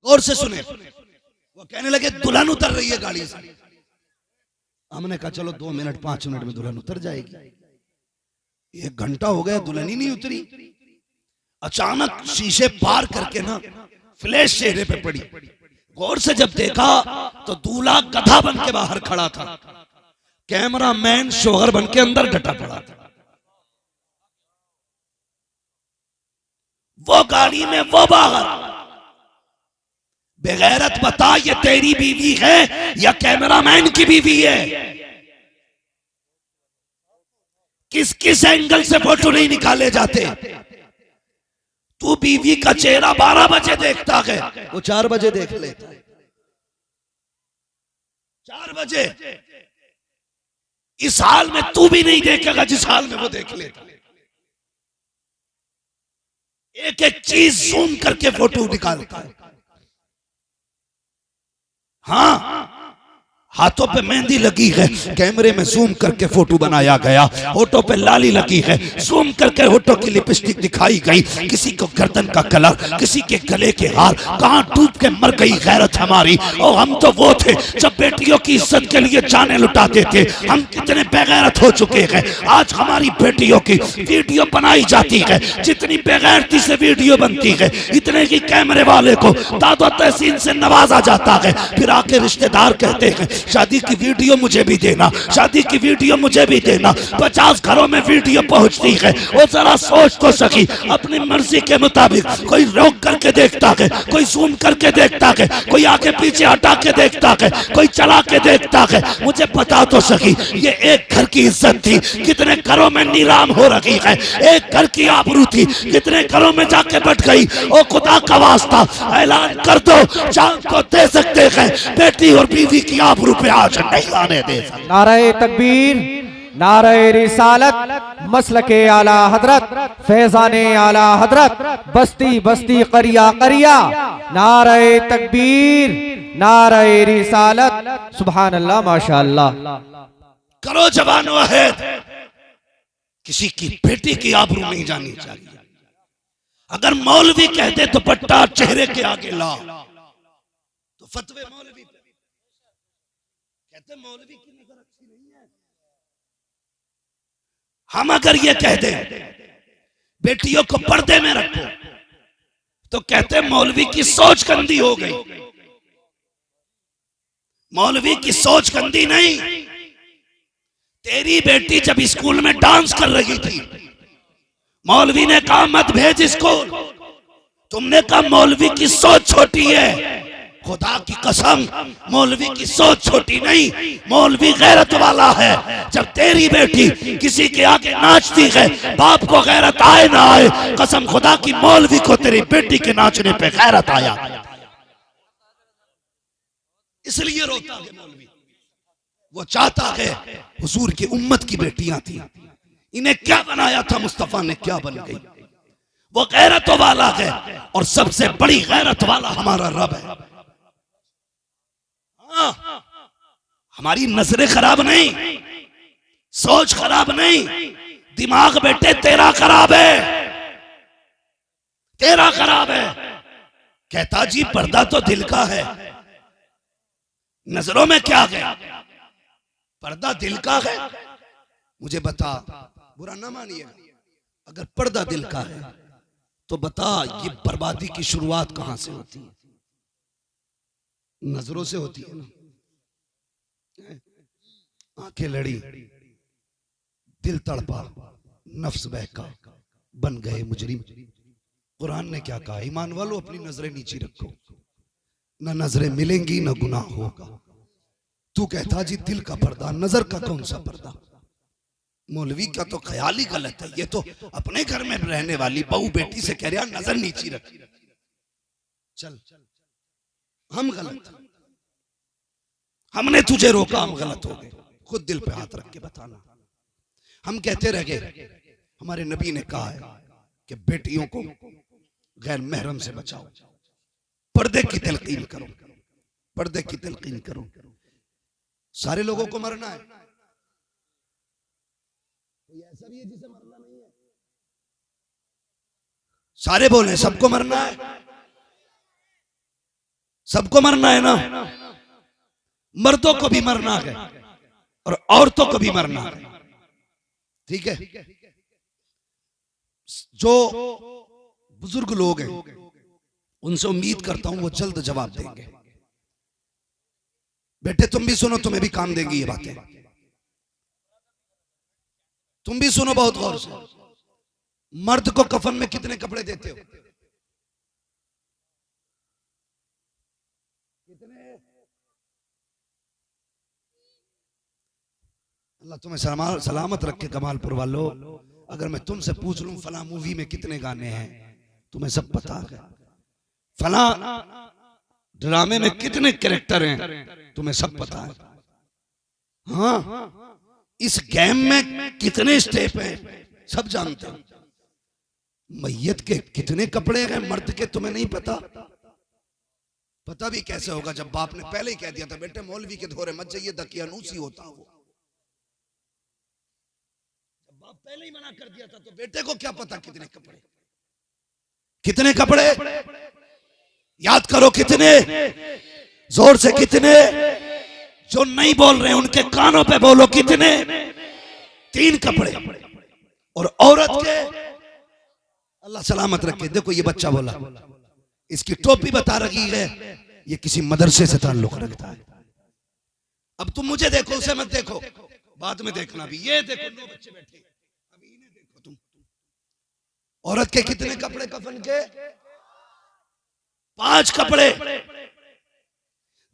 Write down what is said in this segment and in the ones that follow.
गौर से सुने। वो कहने लगे दुल्हन उतर रही है गाड़ी से। हमने कहा चलो 2 मिनट 5 मिनट में दुल्हन उतर जाएगी। 1 घंटा हो गया दुल्हन ही नहीं उतरी। अचानक शीशे पार करके ना फ्लैश चेहरे पे पड़ी। गौर से जब देखा तो दूल्हा गधा बन के बाहर खड़ा था, कैमरामैन शोहर बन के अंदर डटा पड़ा था। वो गाड़ी में वो बाहर। बेगैरत बता ये तेरी बीवी है या कैमरामैन की बीवी है? किस किस एंगल से फोटो नहीं निकाले जाते? तू बीवी का चेहरा 12 बजे देखता है, वो 4 बजे देख लेता है। 4 बजे। इस हाल में तू भी नहीं देखेगा जिस हाल में वो देख लेता। एक एक चीज जूम करके फोटो निकालता है। हाँ, हाथों पे मेहंदी लगी है, कैमरे में जूम करके फोटो बनाया गया। होठों पे लाली लगी है, जूम करके होठों की लिपस्टिक दिखाई गई। किसी को गर्दन का कलर, किसी के गले के हार, कहां डूब के मर गई गैरत हमारी। और हम तो वो थे जब बेटियों की इज्जत के लिए जाने लुटाते थे। हम कितने बेगैरत हो चुके हैं। आज हमारी बेटियों की वीडियो बनाई जाती है। जितनी बेगैरती से वीडियो बनती है, इतने की कैमरे वाले को दादा तहसीन से नवाजा जाता है। फिर आके रिश्तेदार कहते हैं शादी की वीडियो मुझे भी देना, शादी की वीडियो मुझे भी देना। 50 घरों में वीडियो पहुंचती है। वो जरा सोच तो सकी, अपनी मर्जी के मुताबिक कोई रोक करके देखता है, कोई जूम करके देखता है, कोई आगे पीछे हटा के देखता है, कोई चला के देखता है। मुझे पता तो सकी ये एक घर की इज्जत थी, कितने घरों में नीलाम हो रही है। एक घर की आबरू थी, कितने घरों में जाके बैठ गई। ओ खुदा का वास्ता ऐलान कर दो, जान को दे सकते हैं, बेटी और बीवी की आबरू पे आज नहीं आने दे सकते। नारे तकबीर, नारे रिसालत, मसलके आला हजरत, फैजाने आला हजरत, बस्ती बस्ती करिया करिया। नारे तकबीर, नारे रिसालत, सुभान अल्लाह, माशाअल्लाह। करो जवान वाहिद, किसी की बेटी की आबरू नहीं जानी चाहिए। अगर मौलवी कहते तो पट्टा चेहरे के आगे ला, तो फतवे मौलवी कहते मौलवी की नजर अच्छी नहीं है। हम अगर ये कह दें बेटियों को पर्दे में रखो, तो कहते मौलवी की सोच गंदी हो गई। मौलवी की सोच गंदी नहीं। तेरी बेटी जब स्कूल में डांस कर रही थी, मौलवी ने कहा मत भेज स्कूल। तुमने कहा मौलवी की सोच छोटी है। खुदा की कसम, मौलवी की सोच छोटी नहीं, मौलवी गैरत वाला है। जब तेरी बेटी किसी के आगे नाचती है, बाप को गैरत आए ना आए, कसम खुदा की मौलवी को तेरी बेटी के नाचने पे गैरत आया, इसलिए रोता है मौलवी। वो चाहता है हुजूर की उम्मत की बेटियां थी, इन्हें क्या बनाया था मुस्तफा ने, क्या बन गई। वो गैरत वाला है, और सबसे बड़ी गैरत वाला हमारा रब है। हमारी नजरें खराब नहीं, सोच खराब नहीं, दिमाग बेटे तेरा खराब है, तेरा खराब है। कहता जी पर्दा तो दिल का है, नजरों में क्या है? पर्दा दिल का है। मुझे बता, बुरा ना मानिए, अगर पर्दा दिल का है तो बता ये बर्बादी की शुरुआत कहां से होती है? नजरों से होती है ना। आंखें लड़ी, दिल तड़पा, नफ्स बहका, बन गए मुजरिम। कुरान ने क्या कहा? ईमान वालों अपनी नजरें नीची रखो, ना नजरें मिलेंगी ना गुनाह होगा। तू कहता जी दिल का पर्दा, नजर का कौन सा पर्दा? मौलवी का तो ख्याल ही गलत है। ये तो अपने घर में रहने वाली बहू बेटी से कह रहा नजर नीची रख। चल हम गलत, हमने तुझे रोका, हम गलत हो गए। खुद दिल पे हाथ रख के बताना। हम कहते रह गए हमारे नबी ने कहा है कि बेटियों को गैर महरम से बचाओ, पर्दे की तलकीन करो, पर्दे की तलकीन करो। सारे लोगों को मरना है, कोई ऐसा भी है जिसे मरना नहीं है? सारे बोले सबको मरना है। सबको मरना है ना, मर्दों को भी मरना है और औरतों को भी मरना है, ठीक है। जो बुजुर्ग लोग हैं उनसे उम्मीद करता हूं वो जल्द जवाब देंगे। बेटे तुम भी सुनो, तुम्हें भी काम देंगी ये बातें, तुम भी सुनो बहुत गौर से। मर्द को कफन में कितने कपड़े देते हो? कितने? अल्लाह तुम्हें सलामत रखे कमालपुर वालों। अगर मैं तुमसे पूछ लूं फला मूवी में कितने गाने हैं, तुम्हें सब पता है। फला ड्रामे में कितने कैरेक्टर हैं, तुम्हें सब पता है। हाँ, इस गेम में कितने स्टेप हैं, सब जानते हो। मैयत के कितने कपड़े हैं मर्द के, तुम्हें नहीं पता? पता भी कैसे होगा जब बाप ने पहले ही कह दिया था बेटे मौलवी के धोरे मत जाइए, दकियानूसी होता वो। जब बाप पहले ही मना कर दिया था तो बेटे को क्या पता कितने कपड़े, कितने कपड़े याद करो, कितने जोर से, कितने? जो नहीं बोल रहे उनके कानों पे बोलो, कितने? 3 कपड़े। और औरत के अल्लाह सलामत रखे। देखो ये बच्चा बोला, इसकी टोपी बता रही है, ये किसी मदरसे से ताल्लुक रखता है। अब तुम मुझे देखो, उसे मत देखो, बाद में देखना भी। ये देखो 9 बच्चे बैठे, अभी इन्हें देखो तुम। औरत के कितने कपड़े कफन के? 5 कपड़े।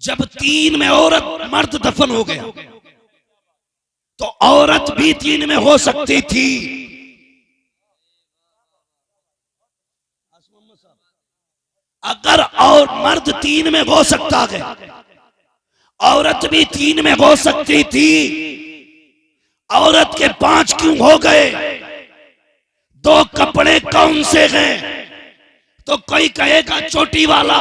जब 3 में औरत मर्द दफन हो गया तो औरत भी 3 में हो सकती थी। अगर और मर्द 3 में हो सकता है, औरत भी 3 में हो सकती थी। औरत के 5 क्यों हो गए? 2 कपड़े कौन से हैं? तो कोई कहेगा चोटी वाला,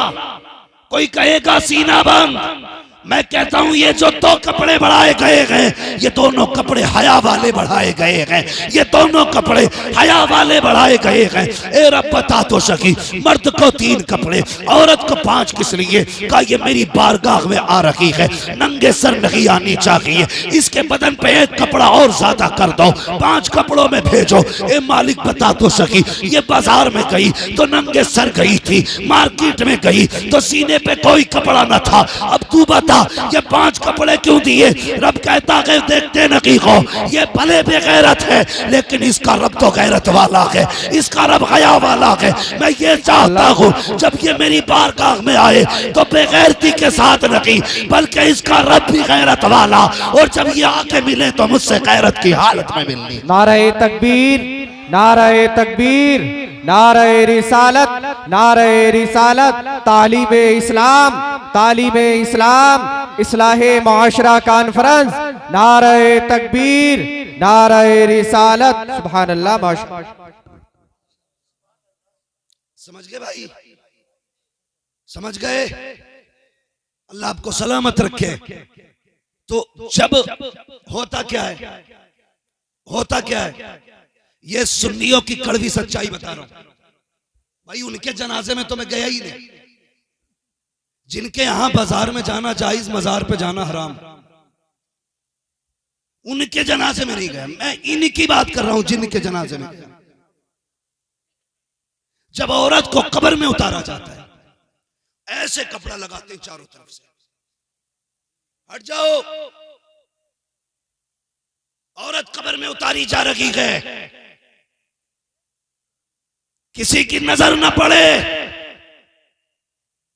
कोई कहेगा सीना बंद। मैं कहता हूं ये जो 2 कपड़े बढ़ाए गए हैं, ये दोनों कपड़े हया वाले बढ़ाए गए हैं, ये दोनों कपड़े हया वाले बढ़ाए गए हैं। ए रब बता तो सकी, मर्द को 3 कपड़े, औरत को 5 किस लिए? का ये मेरी बारगाह में आ रही है, नंगे सर नहीं आनी चाहिए, इसके बदन पे 1 कपड़ा और ज्यादा कर दो, 5 कपड़ों में भेजो। ए मालिक बता तो सकी, ये बाजार में गई तो नंगे सर गई थी, मार्केट में गई तो सीने पे कोई कपड़ा न था, अब तू बता ये 5 कपड़े क्यों दिए? रब कहता है देखते नहीं हो, ये भले बेगैरत है लेकिन इसका रब तो गैरत वाला है, इसका रब हया वाला है। मैं ये चाहता हूँ जब ये मेरी बारगाह में आए तो बेगैरती के साथ नहीं, बल्कि इसका रब भी गैरत वाला, और जब ये आके मिले तो मुझसे गैरत की हालत में मिलनी। नारे तकबीर, नारे तकबीर, नारे रिसालत, नारे रिसालत, तालीबे इस्लाम, तालीबे इस्लाम, इस्लाहे मुआशरा कॉन्फ्रेंस, नारे तकबीर, नारे रिसालत। सुभान अल्लाह, माशाअल्लाह। समझ गए भाई? समझ गए? अल्लाह आपको सलामत रखे। तो जब होता क्या है, होता क्या है, ये सुन्नियों की कड़वी सच्चाई बता रहा हूं भाई। उनके जनाजे में तो मैं गया ही नहीं, जिनके यहां बाजार में जाना जायज, मजार पे जाना हराम, उनके जनाजे में नहीं गया। मैं इनकी बात कर रहा हूं जिनके जनाजे में गया। जब औरत को कब्र में उतारा जाता है, ऐसे कपड़ा लगाते हैं चारों तरफ से, हट जाओ, औरत कब्र में उतारी जा रही है, किसी की नजर न पड़े।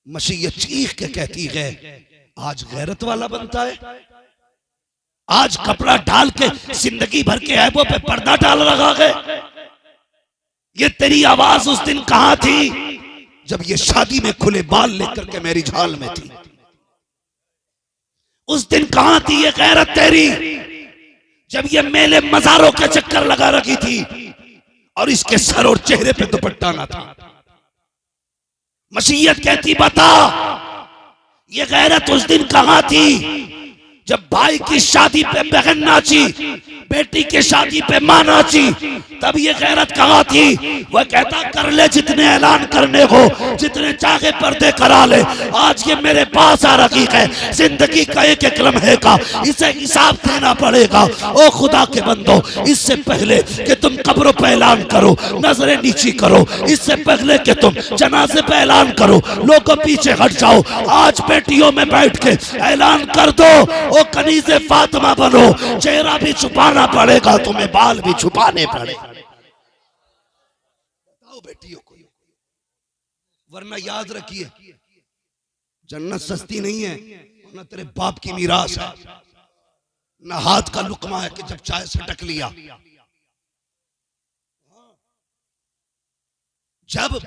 मसीह चीख के कहती है आज गैरत वाला बनता है, आज कपड़ा डाल के जिंदगी भर के ऐबों पे पर्दा डाल रहा है। ये तेरी आवाज उस दिन कहां थी जब ये शादी में खुले बाल लेकर के मैरिज हॉल में थी? उस दिन कहां थी ये गैरत तेरी जब ये मेले मजारों के चक्कर लगा रखी थी और इसके सर और चेहरे पे दुपट्टा ना था? मसीहत कहती बता ये गैरत उस दिन कहां थी जब भाई की शादी पे बहन नाची, बेटी की शादी पे मां नाची, तब ये गैरत कहाँ थी? वह कहता कर ले जितने ऐलान करने हो, जितने चाहे पर्दे करा ले, आज ये मेरे पास आ रखी है जिंदगी का एक एक लम्हे का, इसे हिसाब देना पड़ेगा। ओ खुदा के बंदो, इससे पहले कि तुम कब्रों पे ऐलान करो, नजरें नीची करो, इससे पहले कि तुम जनाजे पे ऐलान करो, लोगों पीछे हट जाओ, आज बेटियों में बैठ के ऐलान कर दो, ओ कनीज़े फातिमा बनो, चेहरा भी छुपाना पड़ेगा तुम्हें, बाल भी छुपाने पड़ेगा। बताओ बेटियों को, वरना याद रखिए जन्नत सस्ती नहीं है, ना तेरे बाप की मीरास है, ना हाथ का लुकमा है कि जब चाय से टक लिया। जब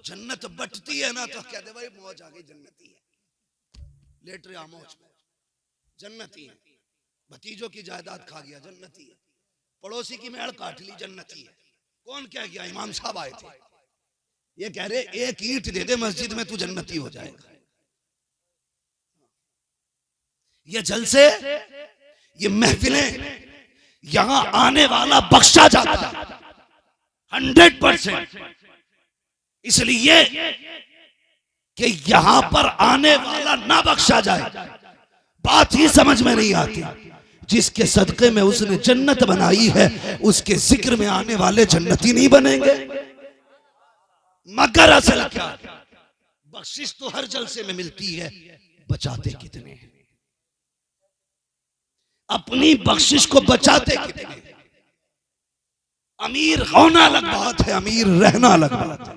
जन्नत बटती है ना तो कहते भाई मौज आ गई, जन्नती है, लेट रहा मौज में, जन्नती है, भतीजों की जायदाद खा गया, जन्नती है, पड़ोसी की मेड़ काट ली, जन्नती है। कौन कह गया? इमाम साहब आए थे, ये कह रहे एक ईंट दे दे मस्जिद में तू जन्नती हो जाएगा। ये जलसे, ये महफिलें, यहां आने वाला बख्शा जाता 100%, इसलिए कि यहां पर आने वाला ना बख्शा जाए, बात ही समझ में नहीं आती। जिसके सदके में उसने जन्नत बनाई है, उसके जिक्र में आने वाले जन्नती नहीं बनेंगे। मगर असल क्या, बख्शिश तो हर जलसे में मिलती है, बचाते कितने हैं? अपनी बख्शिश को बचाते कितने? अमीर होना अलग बात है, अमीर रहना अलग बात है।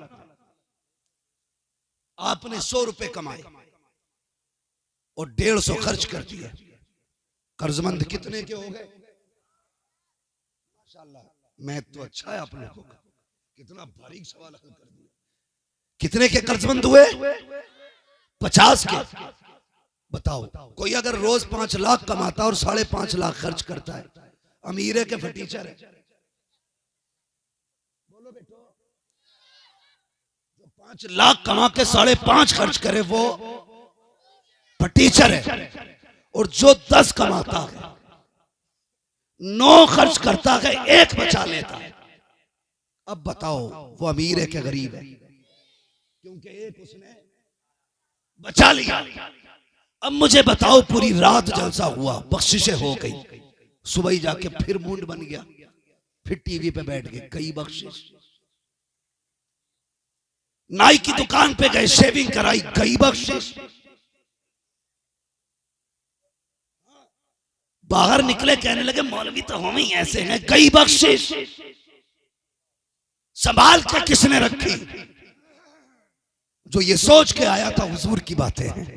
आपने 100 रुपए कमाए और 150 खर्च कर दिए, कर्जमंद कितने के हो गए? माशाल्लाह, मैं तो अच्छा है आप लोगों का, कितना बारीक सवाल हल कर दिया। कितने के कर्जमंद हुए? 50 के। बताओ, कोई अगर रोज 5 लाख कमाता और 5.5 लाख खर्च करता है, अमीर है के फटीचर है? बोलो बेटो, जो 5 लाख कमा के 5.5 खर्च करे वो फटीचर है, और जो 10 कमाता है 9 खर्च करता है, 1 बचा लेता है। अब बताओ वो अमीर है कि गरीब है? क्योंकि 1 उसने बचा लिया। अब मुझे बताओ, पूरी रात जलसा हुआ, बख्शिशें हो गई, सुबह ही जाके फिर मूड बन गया, फिर टीवी पे बैठ गए, कई बख्शिश। नाई की दुकान पे गए, शेविंग कराई, कई बख्शिश। बाहर निकले, कहने लगे मौलवी तो हम ही ऐसे हैं, कई बख्शिश। संभाल के किसने रखी? जो ये सोच के आया था हुजूर की बातें हैं,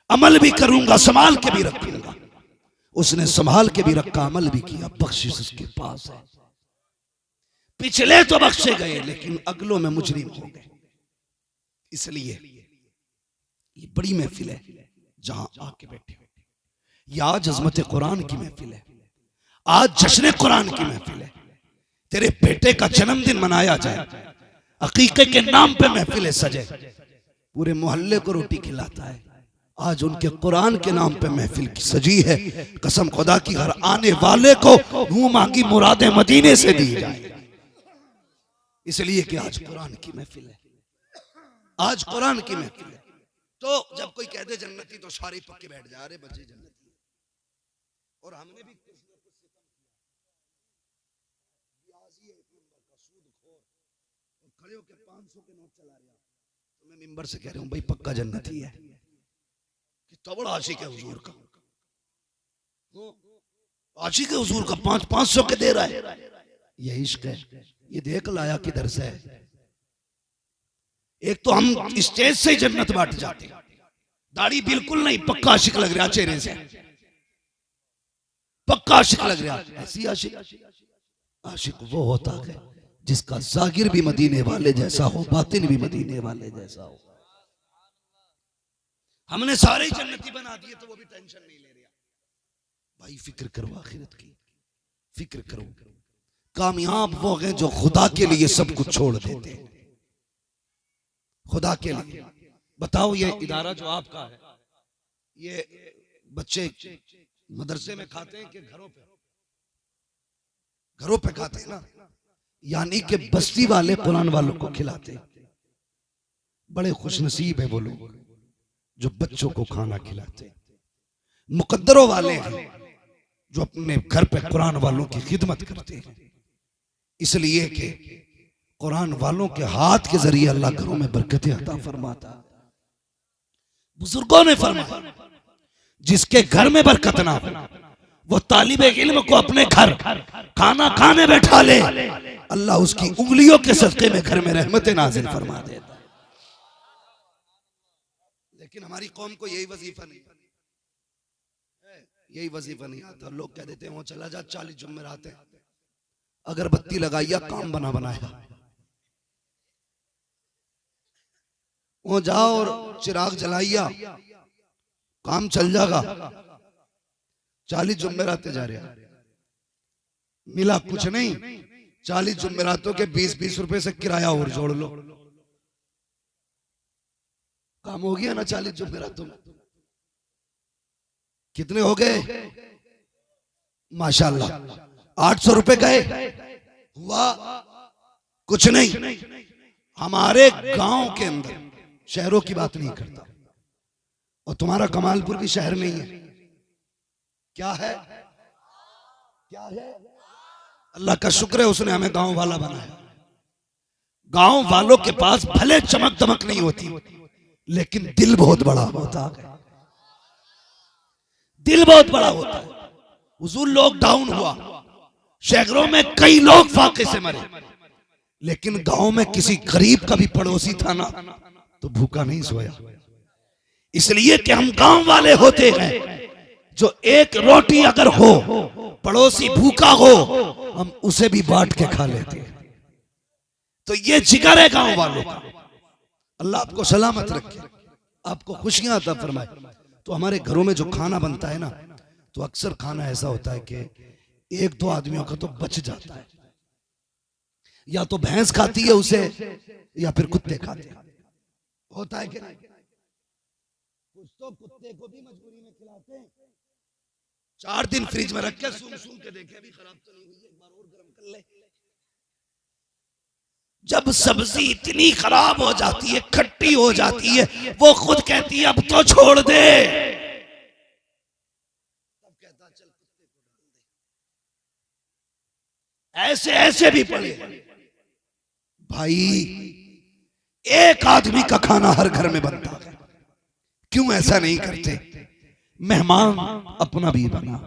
अमल भी करूंगा, संभाल के भी रखूंगा, उसने संभाल के भी रखा, अमल भी किया, बख्शिश उसके पास है। पिछले तो बख्शे गए, लेकिन अगलों में मुजरिम हो गए। इसलिए ये बड़ी महफिल है जहां आके बैठे हो। ये आज अजमत कुरान की महफिल है, आज जश्न कुरान की महफिल है। तेरे बेटे का जन्मदिन मनाया जाए, अकीके के नाम पे महफिल सजे, पूरे मोहल्ले को रोटी खिलाता है। आज उनके कुरान के नाम पे महफिल की सजी है। कसम खुदा की, हर आने वाले को मुंह मांगी मुरादें मदीने से दी जाए, इसलिए कि आज कुरान की महफिल है, आज कुरान की महफिल है। तो जब कोई कह दे जन्नती तो सारे पक्के बैठ जा, अरे बच्चे जन्नती। और हमने भी खड़े होकर 500 के नोट चला रहा, तो मैं मिंबर से कह रहा हूं भाई पक्का जन्नती है, कितना बड़ा आशिक है हुजूर का, आशिक है हुजूर का, 500 के दे रहा है। ये इश्क है, ये देख लाया किधर से है। एक तो हम स्टेज से ही जन्नत बांट जाते हैं, दाढ़ी बिल्कुल नहीं, पक्का आशिक लग रहा चेहरे से, पक्का आशिक लग रहा। ऐसी आशिक, आशिक वो होता है जिसका जाहिर भी मदीने वाले जैसा हो, बातिन भी मदीने वाले जैसा हो। हमने सारे ही जन्नती बना दिए तो वो भी टेंशन नहीं ले रहा। भाई फिक्र करो आखिरत की, फिक्र करो। कामयाब वो हैं जो खुदा के लिए सब कुछ छोड़ देते हैं, खुदा के लिए। बताओ ये इदारा जो आपका है, ये बच्चे मदरसे में खाते हैं कि घरों पे खाते हैं ना, यानी कि बस्ती वाले कुरान वालों को खिलाते हैं। बड़े खुशनसीब है वो लोग जो बच्चों को खाना खिलाते हैं। मुकद्दरों वाले हैं जो अपने घर पे कुरान वालों की खिदमत करते हैं, इसलिए कि कुरान वालों के हाथ के जरिए अल्लाह घरों में बरकतें अता फरमाता। बुजुर्गों ने फरमाया जिसके घर में बरकत ना हो वो तालिबे इल्म को अपने घर खाना खाने बैठा ले, अल्लाह उसकी उंगलियों के सदके में घर में रहमतें नाज़िल फरमा देता। लेकिन हमारी कौम को यही वजीफा नहीं आता। लोग कह देते हैं वो चला जा 40 जुम्मेरात है, अगरबत्ती लगाइया काम बना बनाया, वो जाओ और चिराग जलाइया काम चल जाएगा। 40 जुम्मेरातें जा रहे मिला कुछ नहीं। 40 जुम्मेरातों के 20-20 रुपए से किराया और जोड़ लो, काम हो गया ना। 40 जुम्मेरातों में कितने हो गए माशाल्लाह? 800 रुपए गए, हुआ कुछ नहीं। हमारे गांव के अंदर, शहरों की बात नहीं करता, और तुम्हारा कमालपुर भी शहर नहीं है, क्या है? अल्लाह का शुक्र है उसने हमें गांव वाला बनाया। गांव वालों के पास भले चमक दमक नहीं होती लेकिन दिल बहुत बड़ा होता है। दिल बहुत बड़ा होता है। हुजूर लॉकडाउन हुआ, शहरों में कई लोग फाके से मरे, लेकिन गांव में किसी गरीब का भी पड़ोसी था ना तो भूखा नहीं सोया। इसलिए कि हम गांव वाले होते हैं जो एक रोटी अगर हो, पड़ोसी भूखा हो, हम उसे भी बांट के खा लेते हैं। तो ये जिगर है गांव वालों का। अल्लाह आपको सलामत रखे, आपको खुशियां अता फरमाए। तो हमारे घरों में जो खाना बनता है ना, तो अक्सर खाना ऐसा होता है कि 1-2 आदमियों का तो बच जाता है, या तो भैंस खाती है उसे या फिर कुत्ते खाते हैं। होता है कि नहीं? कुछ तो कुत्ते को भी मजबूरी में खिलाते हैं। 4 दिन फ्रिज में रख के सूंघ के देखे अभी खराब तो नहीं हुई, एक बार और गर्म कर ले। जब सब्जी इतनी खराब हो जाती है, खट्टी हो जाती है, वो खुद कहती है अब तो छोड़ दे, तब कहता चल कुत्ते को डाल दे। ऐसे ऐसे भी पड़े भाई। एक आदमी का खाना हर घर में बनता है, क्यों ऐसा नहीं करते? मेहमान अपना भी बना,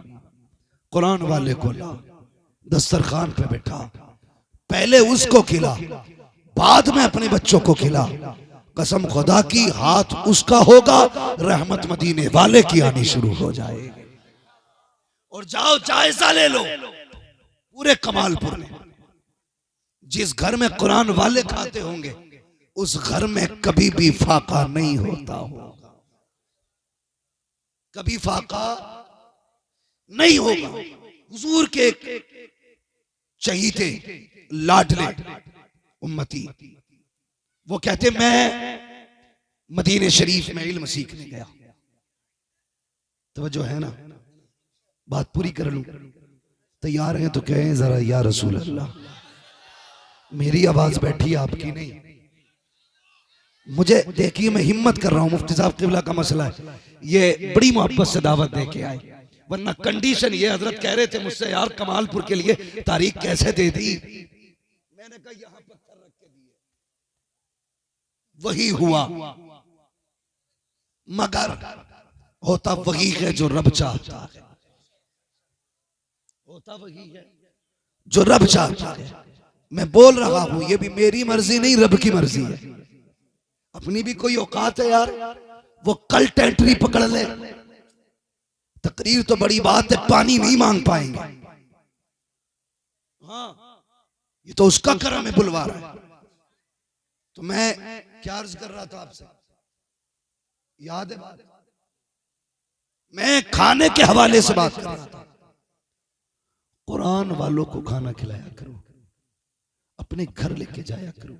कुरान वाले को ला, दस्तरखान पे बैठा, पहले उसको खिला, बाद में अपने बच्चों को खिला। कसम खुदा की हाथ उसका होगा, रहमत मदीने वाले की आनी शुरू हो जाएगी। और जाओ जायजा ले लो पूरे कमालपुर में, जिस घर में कुरान वाले खाते होंगे उस घर में कभी भी फाका नहीं होता होगा, कभी फाका नहीं होगा। हुजूर के चहीते लाडले उम्मती, वो कहते मैं मदीने शरीफ में इल्म सीखने गया। तवज्जो है ना? बात पूरी कर लूं? तैयार हैं तो कहें जरा या रसूल अल्लाह। मेरी आवाज बैठी, आपकी नहीं। मुझे देखिए, मैं हिम्मत कर रहा हूं, मुफ्ती साहब किबला का मसला है, ये बड़ी मोहब्बत से दावत दे के आए, वरना कंडीशन ये हजरत कह रहे थे मुझसे यार कमालपुर के लिए तारीख कैसे दे दी। मैंने कहा यहां पत्थर रख के दिए, वही हुआ, मगर होता वही है जो रब चाहता है, होता वही है जो रब चाहता है। मैं बोल रहा हूं, ये भी मेरी मर्जी नहीं, रब की मर्जी है। अपनी भी कोई औकात है यार, वो कल टेंटरी पकड़ ले, तकरीर तो बड़ी बात है, पानी नहीं मांग पाएंगे। हाँ, ये तो उसका करम है, बुलवा रहा है। तो मैं क्या अर्ज कर रहा था आपसे, याद है बात? मैं खाने के हवाले से बात कर रहा था। कुरान वालों को खाना खिलाया करो, अपने घर लेके जाया करो।